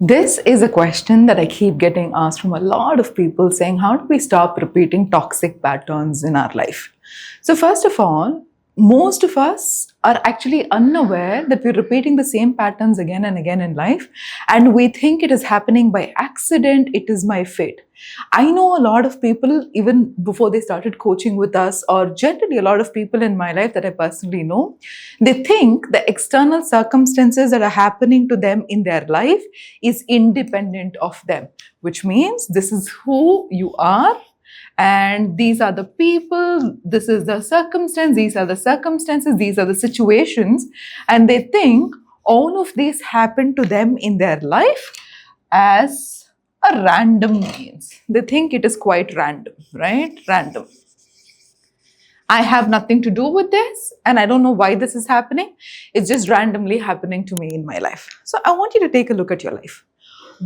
This is a question that I keep getting asked from a lot of people saying, how do we stop repeating toxic patterns in our life? So, first of all, most of us are actually unaware that we're repeating the same patterns again and again in life, and we think it is happening by accident, it is my fate. I know a lot of people, even before they started coaching with us, or generally a lot of people in my life that I personally know, they think the external circumstances that are happening to them in their life is independent of them, which means this is who you are and these are the people, this is the circumstance, these are the circumstances, these are the situations, and they think all of these happen to them in their life as a random means. They think it is quite random, right? Random. I have nothing to do with this and I don't know why this is happening. It's just randomly happening to me in my life. So I want you to take a look at your life.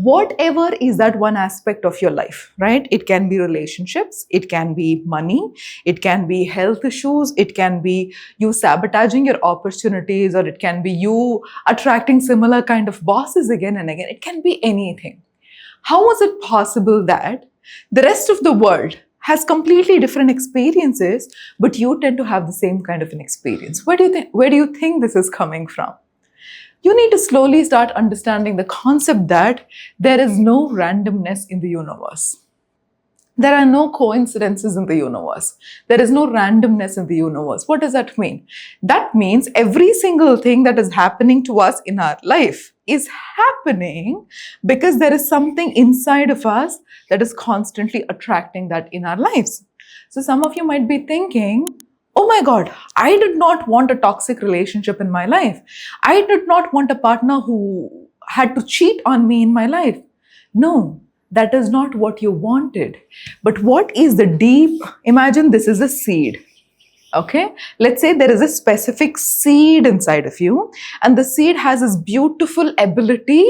Whatever is that one aspect of your life, right? It can be relationships, it can be money, it can be health issues, it can be you sabotaging your opportunities, or it can be you attracting similar kind of bosses again and again. It can be anything. How is it possible that the rest of the world has completely different experiences, but you tend to have the same kind of an experience? Where do you think this is coming from? You need to slowly start understanding the concept that there is no randomness in the universe. There are no coincidences in the universe. There is no randomness in the universe. What does that mean? That means every single thing that is happening to us in our life is happening because there is something inside of us that is constantly attracting that in our lives. So some of you might be thinking, oh my God, I did not want a toxic relationship in my life. I did not want a partner who had to cheat on me in my life. No, that is not what you wanted. But what is the deep, imagine this is a seed. Okay, let's say there is a specific seed inside of you, and the seed has this beautiful ability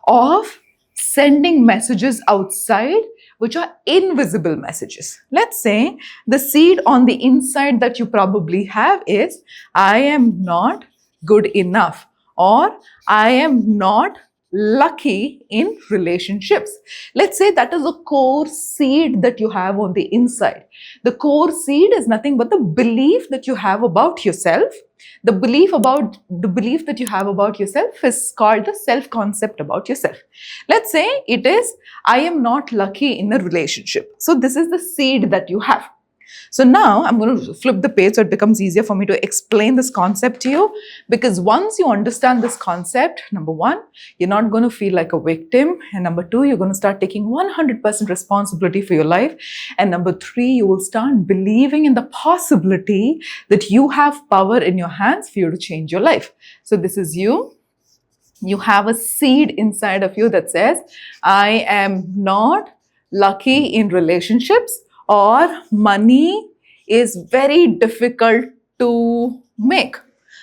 of sending messages outside which are invisible messages. Let's say the seed on the inside that you probably have is, I am not good enough, or I am not lucky in relationships. Let's say that is a core seed that you have on the inside. The core seed is nothing but the belief that you have about yourself. The belief that you have about yourself is called the self-concept about yourself. Let's say it is, I am not lucky in a relationship. So this is the seed that you have. So now I'm going to flip the page so it becomes easier for me to explain this concept to you, because once you understand this concept, number one, you're not going to feel like a victim, and number two, you're going to start taking 100% responsibility for your life, and number three, you will start believing in the possibility that you have power in your hands for you to change your life. So this is you. You have a seed inside of you that says, I am not lucky in relationships, or money is very difficult to make.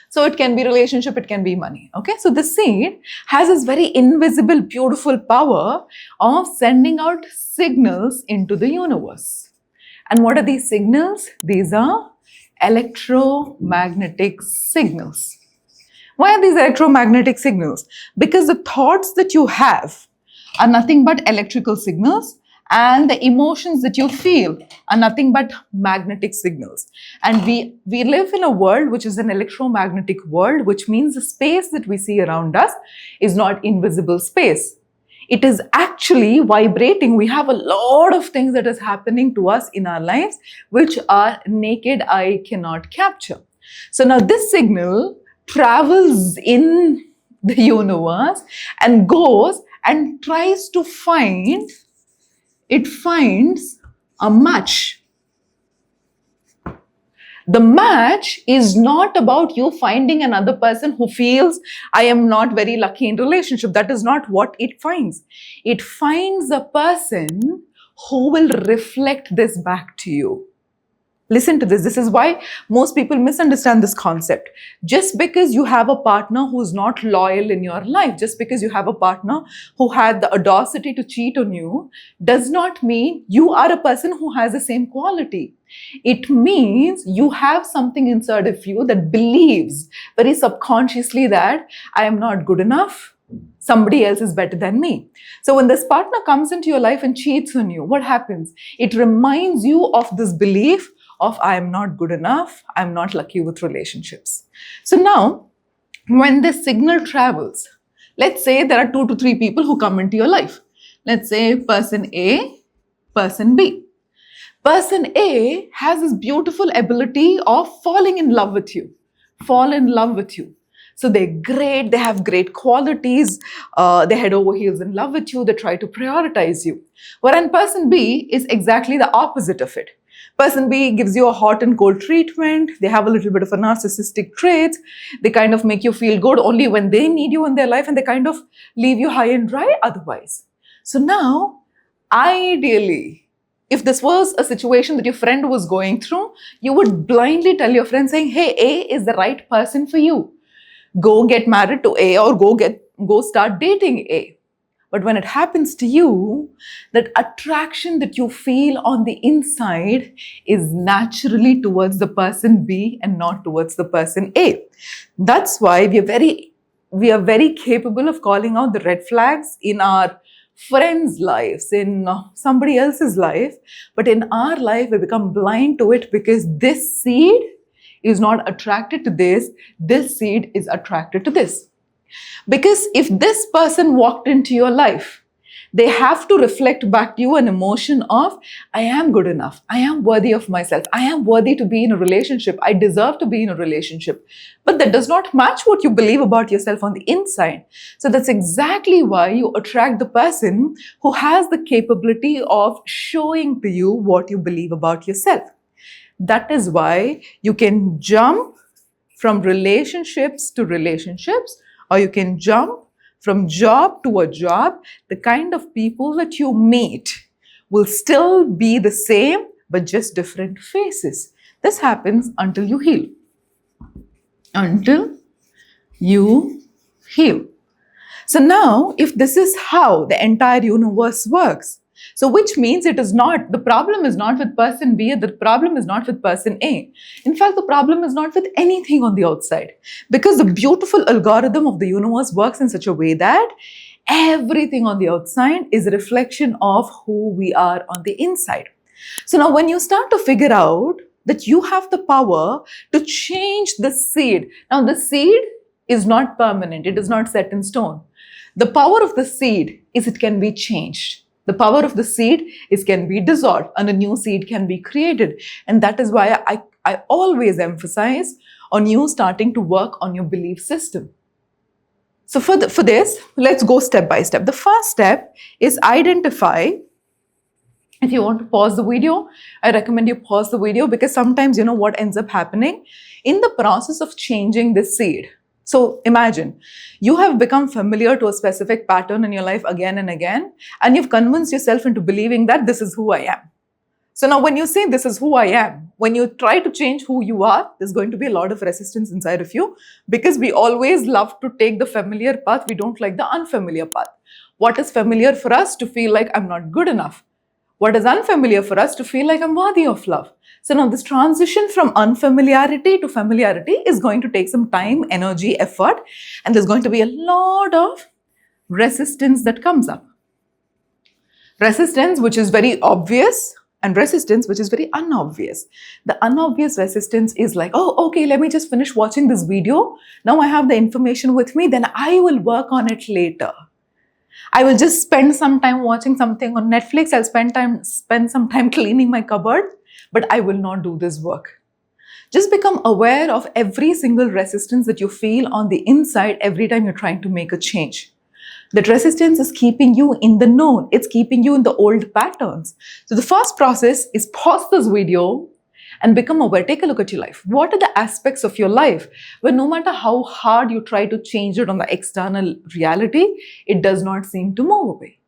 So it can be relationship, it can be money. Okay, so the seed has this very invisible, beautiful power of sending out signals into the universe. And what are these signals? These are electromagnetic signals. Why are these electromagnetic signals? Because the thoughts that you have are nothing but electrical signals, and the emotions that you feel are nothing but magnetic signals. And we live in a world which is an electromagnetic world, which means the space that we see around us is not invisible space. It is actually vibrating. We have a lot of things that is happening to us in our lives which our naked eye cannot capture. So now this signal travels in the universe and goes and tries to finds a match. The match is not about you finding another person who feels, I am not very lucky in relationship. That is not what it finds. It finds a person who will reflect this back to you. Listen to this. This is why most people misunderstand this concept. Just because you have a partner who's not loyal in your life, just because you have a partner who had the audacity to cheat on you, does not mean you are a person who has the same quality. It means you have something inside of you that believes very subconsciously that I am not good enough, Somebody else is better than me. So when this partner comes into your life and cheats on you, what happens? It reminds you of this belief of I am not good enough, I'm not lucky with relationships. So now, when this signal travels, let's say there are 2 to 3 people who come into your life. Let's say person A, person B. Person A has this beautiful ability of falling in love with you. Fall in love with you. So they're great, they have great qualities, they're head over heels in love with you, they try to prioritize you. Whereas person B is exactly the opposite of it. Person B gives you a hot and cold treatment, they have a little bit of a narcissistic trait, they kind of make you feel good only when they need you in their life, and they kind of leave you high and dry otherwise. So now, ideally, if this was a situation that your friend was going through, you would blindly tell your friend saying, hey, A is the right person for you. Go get married to A, or go start dating A. But when it happens to you, that attraction that you feel on the inside is naturally towards the person B and not towards the person A. That's why we are very capable of calling out the red flags in our friends' lives, in somebody else's life. But in our life, we become blind to it because this seed is not attracted to this seed is attracted to this. Because if this person walked into your life, they have to reflect back to you an emotion of, I am good enough, I am worthy of myself, I am worthy to be in a relationship, I deserve to be in a relationship. But that does not match what you believe about yourself on the inside. So that's exactly why you attract the person who has the capability of showing to you what you believe about yourself. That is why you can jump from relationships to relationships, or you can jump from job to a job. The kind of people that you meet will still be the same, but just different faces. This happens until you heal. Until you heal. So now, if this is how the entire universe works, so which means the problem is not with person B, the problem is not with person A. In fact, the problem is not with anything on the outside, because the beautiful algorithm of the universe works in such a way that everything on the outside is a reflection of who we are on the inside. So now when you start to figure out that you have the power to change the seed, now the seed is not permanent, it is not set in stone. The power of the seed is it can be changed. The power of the seed is can be dissolved and a new seed can be created. And that is why I always emphasize on you starting to work on your belief system. So for this, let's go step by step. The first step is identify. If you want to pause the video, I recommend you pause the video, because sometimes you know what ends up happening in the process of changing this seed. So imagine you have become familiar to a specific pattern in your life again and again, and you've convinced yourself into believing that this is who I am. So now when you say this is who I am, when you try to change who you are, there's going to be a lot of resistance inside of you, because we always love to take the familiar path. We don't like the unfamiliar path. What is familiar for us? To feel like I'm not good enough. What is unfamiliar for us? To feel like I'm worthy of love. So now this transition from unfamiliarity to familiarity is going to take some time, energy, effort, and there's going to be a lot of resistance that comes up. Resistance which is very obvious, and resistance which is very unobvious. The unobvious resistance is like, oh, okay, let me just finish watching this video. Now I have the information with me, then I will work on it later. I will just spend some time watching something on Netflix. I'll spend some time cleaning my cupboard, but I will not do this work. Just become aware of every single resistance that you feel on the inside every time you're trying to make a change. That resistance is keeping you in the known. It's keeping you in the old patterns. So the first process is pause this video and become aware. Take a look at your life. What are the aspects of your life where no matter how hard you try to change it on the external reality, it does not seem to move away?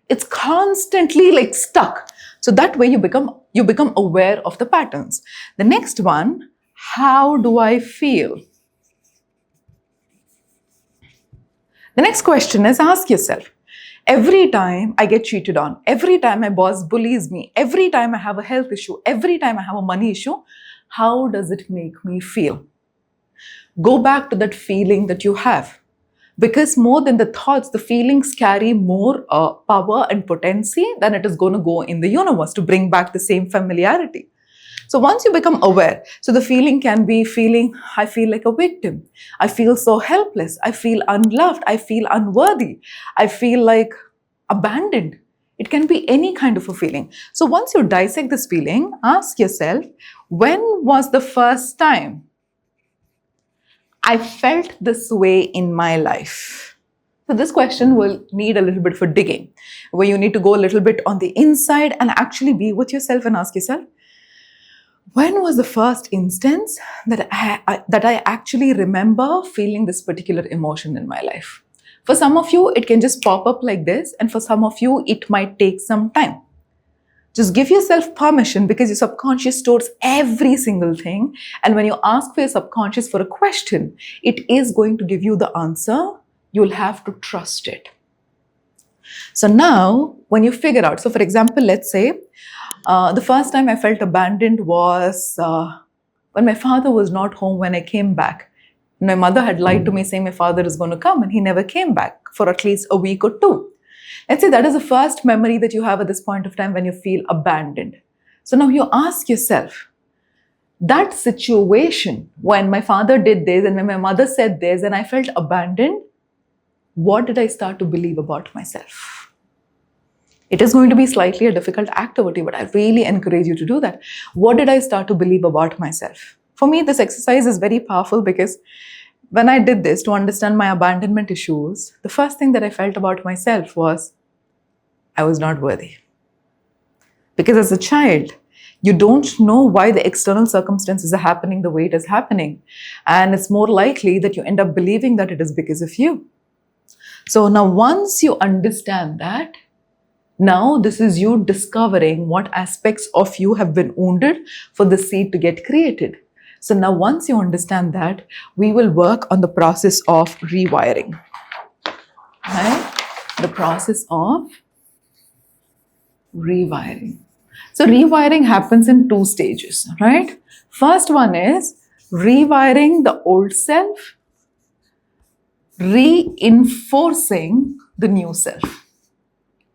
It's constantly like stuck. So that way you become aware of the patterns. The next one, how do I feel? The next question is, ask yourself, every time I get cheated on, every time my boss bullies me, every time I have a health issue, every time I have a money issue, how does it make me feel? Go back to that feeling that you have. Because more than the thoughts, the feelings carry more power and potency than it is going to go in the universe to bring back the same familiarity. So once you become aware, so the feeling can be feeling, I feel like a victim. I feel so helpless. I feel unloved. I feel unworthy. I feel like abandoned. It can be any kind of a feeling. So once you dissect this feeling, ask yourself, when was the first time I felt this way in my life? So this question will need a little bit for digging, where you need to go a little bit on the inside and actually be with yourself and ask yourself, when was the first instance that I actually remember feeling this particular emotion in my life? For some of you, it can just pop up like this, and for some of you, it might take some time. Just give yourself permission, because your subconscious stores every single thing. And when you ask for your subconscious for a question, it is going to give you the answer. You'll have to trust it. So now, when you figure out, so for example, let's say, the first time I felt abandoned was when my father was not home when I came back. My mother had lied to me saying my father is going to come, and he never came back for at least a week or two. Let's say that is the first memory that you have at this point of time when you feel abandoned. So now you ask yourself, that situation when my father did this and when my mother said this and I felt abandoned, what did I start to believe about myself? It is going to be slightly a difficult activity, but I really encourage you to do that. What did I start to believe about myself? For me, this exercise is very powerful, because when I did this to understand my abandonment issues, the first thing that I felt about myself was I was not worthy. Because as a child, you don't know why the external circumstances are happening the way it is happening. And it's more likely that you end up believing that it is because of you. So now once you understand that, now this is you discovering what aspects of you have been wounded for the seed to get created. So now once you understand that, we will work on the process of rewiring. Right? The process of rewiring. So rewiring happens in two stages, right? First one is rewiring the old self, reinforcing the new self.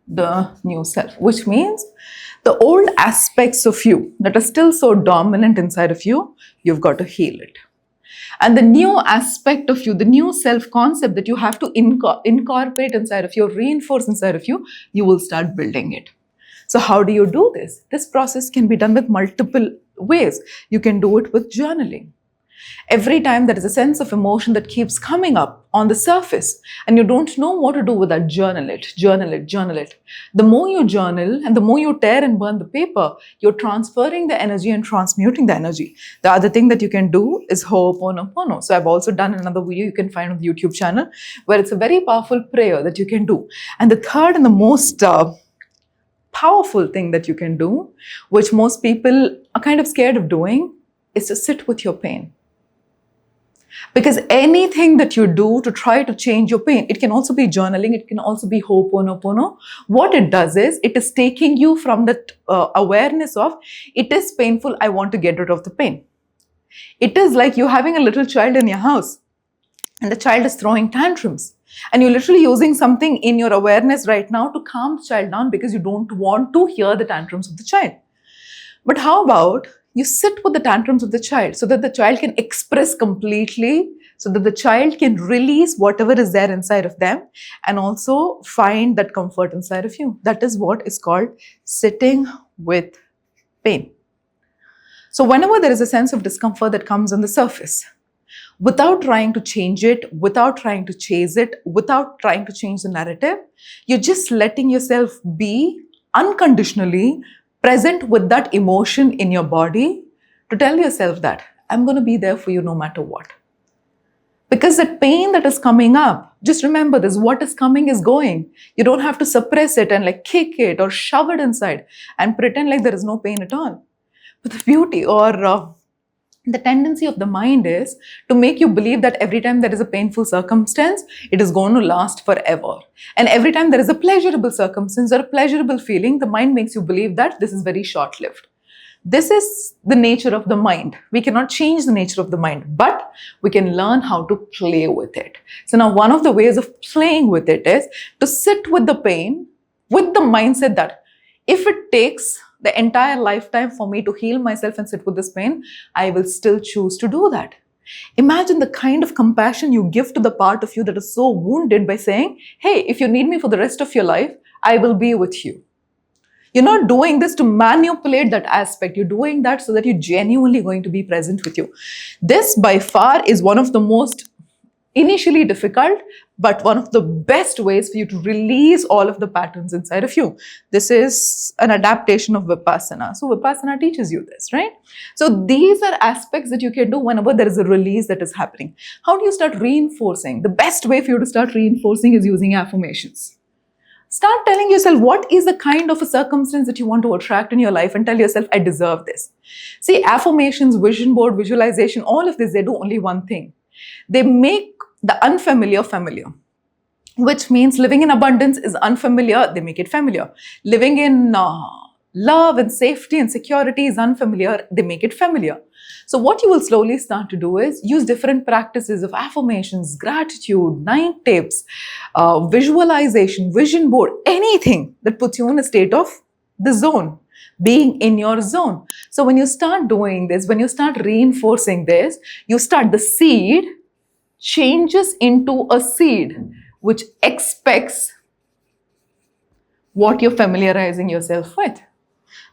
The new self, which means the old aspects of you that are still so dominant inside of you, you've got to heal it. And the new aspect of you, the new self-concept that you have to incorporate inside of you, reinforce inside of you, you will start building it. So how do you do this? This process can be done with multiple ways. You can do it with journaling. Every time there is a sense of emotion that keeps coming up on the surface and you don't know what to do with that, journal it, journal it, journal it. The more you journal and the more you tear and burn the paper, you're transferring the energy and transmuting the energy. The other thing that you can do is Ho'oponopono. So I've also done another video you can find on the YouTube channel where it's a very powerful prayer that you can do. And the third and the most powerful thing that you can do, which most people are kind of scared of doing, is to sit with your pain. Because anything that you do to try to change your pain, it can also be journaling, it can also be Ho'oponopono. What it does is, it is taking you from that awareness of, it is painful, I want to get rid of the pain. It is like you having a little child in your house and the child is throwing tantrums. And you're literally using something in your awareness right now to calm the child down because you don't want to hear the tantrums of the child. But how about you sit with the tantrums of the child so that the child can express completely, so that the child can release whatever is there inside of them and also find that comfort inside of you. That is what is called sitting with pain. So whenever there is a sense of discomfort that comes on the surface, without trying to change it, without trying to chase it, without trying to change the narrative, you're just letting yourself be unconditionally present with that emotion in your body to tell yourself that I'm going to be there for you no matter what. Because that pain that is coming up, just remember this, what is coming is going. You don't have to suppress it and like kick it or shove it inside and pretend like there is no pain at all. But the beauty or the tendency of the mind is to make you believe that every time there is a painful circumstance, it is going to last forever. And every time there is a pleasurable circumstance or a pleasurable feeling, the mind makes you believe that this is very short-lived. This is the nature of the mind. We cannot change the nature of the mind, but we can learn how to play with it. So now one of the ways of playing with it is to sit with the pain with the mindset that if it takes the entire lifetime for me to heal myself and sit with this pain, I will still choose to do that. Imagine the kind of compassion you give to the part of you that is so wounded by saying, hey, if you need me for the rest of your life, I will be with you. You're not doing this to manipulate that aspect. You're doing that so that you're genuinely going to be present with you. This by far is one of the most initially difficult, but one of the best ways for you to release all of the patterns inside of you. This is an adaptation of Vipassana. So Vipassana teaches you this, right? So these are aspects that you can do whenever there is a release that is happening. How do you start reinforcing? The best way for you to start reinforcing is using affirmations. Start telling yourself what is the kind of a circumstance that you want to attract in your life and tell yourself, I deserve this. See, affirmations, vision board, visualization, all of this, they do only one thing. They make the unfamiliar familiar, which means living in abundance is unfamiliar, they make it familiar. Living in love and safety and security is unfamiliar, they make it familiar. So what you will slowly start to do is use different practices of affirmations, gratitude, 9 tips, visualization, vision board, anything that puts you in a state of the zone, being in your zone. So when you start doing this, when you start reinforcing this, you start the seed changes into a seed which expects what you're familiarizing yourself with.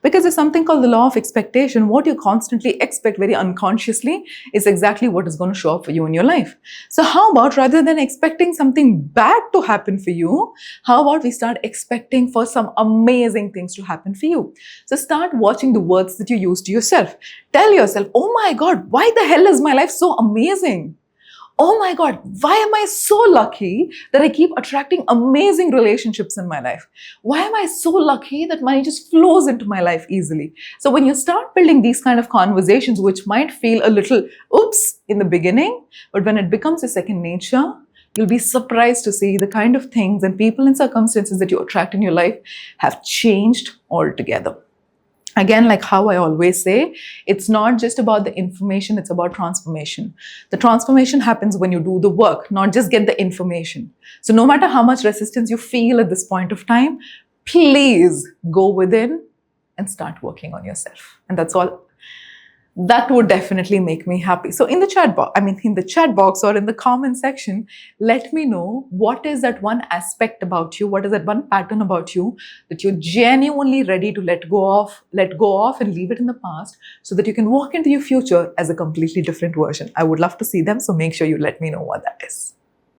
Because there's something called the law of expectation. What you constantly expect very unconsciously is exactly what is going to show up for you in your life. So how about rather than expecting something bad to happen for you, how about we start expecting for some amazing things to happen for you? So start watching the words that you use to yourself. Tell yourself, oh my God, why the hell is my life so amazing? Oh my God, why am I so lucky that I keep attracting amazing relationships in my life? Why am I so lucky that money just flows into my life easily? So when you start building these kind of conversations, which might feel a little oops in the beginning, but when it becomes a second nature, you'll be surprised to see the kind of things and people and circumstances that you attract in your life have changed altogether. Again, like how I always say, it's not just about the information, it's about transformation. The transformation happens when you do the work, not just get the information. So no matter how much resistance you feel at this point of time, please go within and start working on yourself. And that's all. That would definitely make me happy. So in the chat box or in the comment section, let me know what is that one aspect about you, what is that one pattern about you that you're genuinely ready to let go of and leave it in the past so that you can walk into your future as a completely different version. I would love to see them, so make sure you let me know what that is.